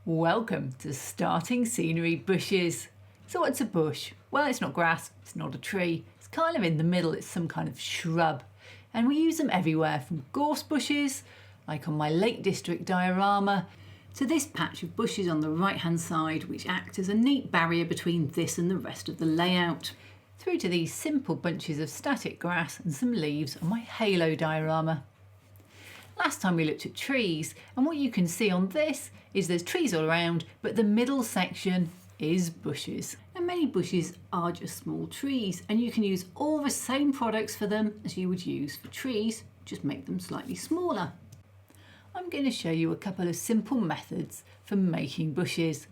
Welcome to Starting Scenery Bushes. So what's a bush? Well, it's not grass, it's not a tree, it's kind of in the middle, it's some kind of shrub. And we use them everywhere from gorse bushes, like on my Lake District diorama, to this patch of bushes on the right hand side which act as a neat barrier between this and the rest of the layout, through to these simple bunches of static grass and some leaves on my halo diorama. Last time we looked at trees, and what you can see on this is there's trees all around, but the middle section is bushes. And many bushes are just small trees, and you can use all the same products for them as you would use for trees, just make them slightly smaller. I'm going to show you a couple of simple methods for making bushes.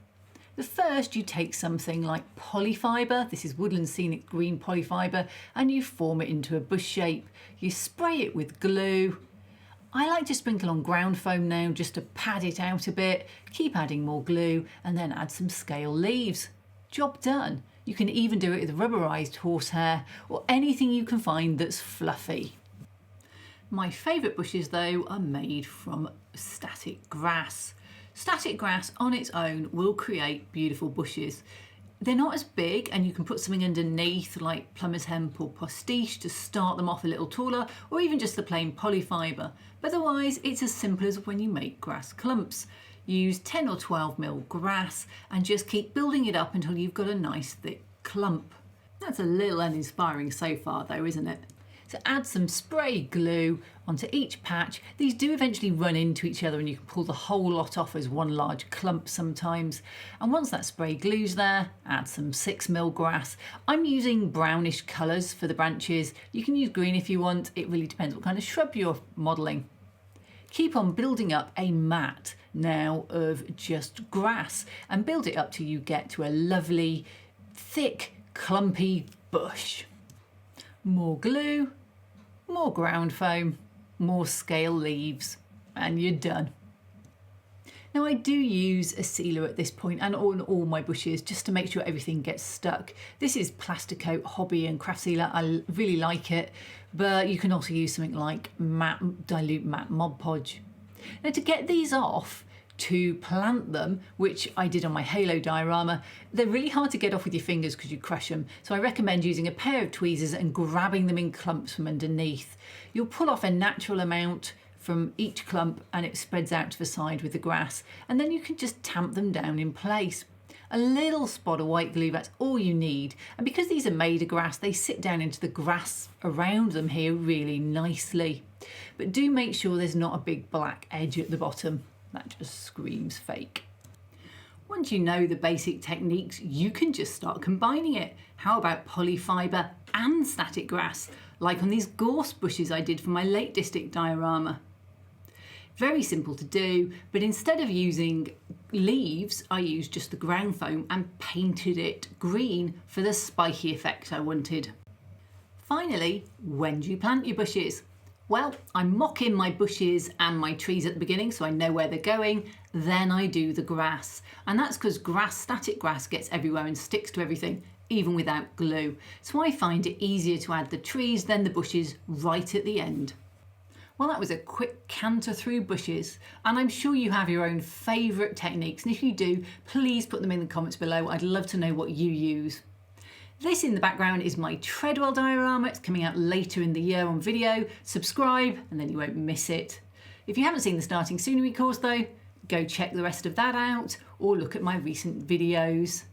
The first, you take something like polyfibre, this is woodland scenic green polyfibre, and you form it into a bush shape. You spray it with glue. I like to sprinkle on ground foam now just to pad it out a bit, keep adding more glue and then add some scale leaves. Job done. You can even do it with rubberised horsehair or anything you can find that's fluffy. My favourite bushes though are made from static grass. Static grass on its own will create beautiful bushes. They're not as big and you can put something underneath like plumber's hemp or postiche to start them off a little taller, or even just the plain polyfibre. But otherwise it's as simple as when you make grass clumps. Use 10 or 12 mil grass and just keep building it up until you've got a nice thick clump. That's a little uninspiring so far though, isn't it? So add some spray glue onto each patch. These do eventually run into each other and you can pull the whole lot off as one large clump sometimes. And once that spray glue's there, add some 6 mil grass. I'm using brownish colours for the branches. You can use green if you want. It really depends what kind of shrub you're modelling. Keep on building up a mat now of just grass and build it up till you get to a lovely, thick, clumpy bush. More glue, more ground foam, more scale leaves, and you're done. Now I do use a sealer at this point and on all my bushes just to make sure everything gets stuck. This is Plasticoat Hobby and Craft Sealer. I really like it, but you can also use something like dilute matte Mod Podge. Now to get these off, to plant them, which I did on my halo diorama, they're really hard to get off with your fingers because you crush them. So I recommend using a pair of tweezers and grabbing them in clumps from underneath. You'll pull off a natural amount from each clump and it spreads out to the side with the grass. And then you can just tamp them down in place. A little spot of white glue, that's all you need. And because these are made of grass, they sit down into the grass around them here really nicely. But do make sure there's not a big black edge at the bottom. That just screams fake. Once you know the basic techniques, you can just start combining it. How about polyfibre and static grass, like on these gorse bushes I did for my Lake District diorama? Very simple to do, but instead of using leaves, I used just the ground foam and painted it green for the spiky effect I wanted. Finally, when do you plant your bushes? Well, I mock in my bushes and my trees at the beginning so I know where they're going, then I do the grass. And that's because static grass gets everywhere and sticks to everything, even without glue. So I find it easier to add the trees than the bushes right at the end. Well, that was a quick canter through bushes, and I'm sure you have your own favourite techniques, and if you do, please put them in the comments below. I'd love to know what you use. This in the background is my Treadwell diorama. It's coming out later in the year on video. Subscribe and then you won't miss it. If you haven't seen the Starting Scenery course though, go check the rest of that out or look at my recent videos.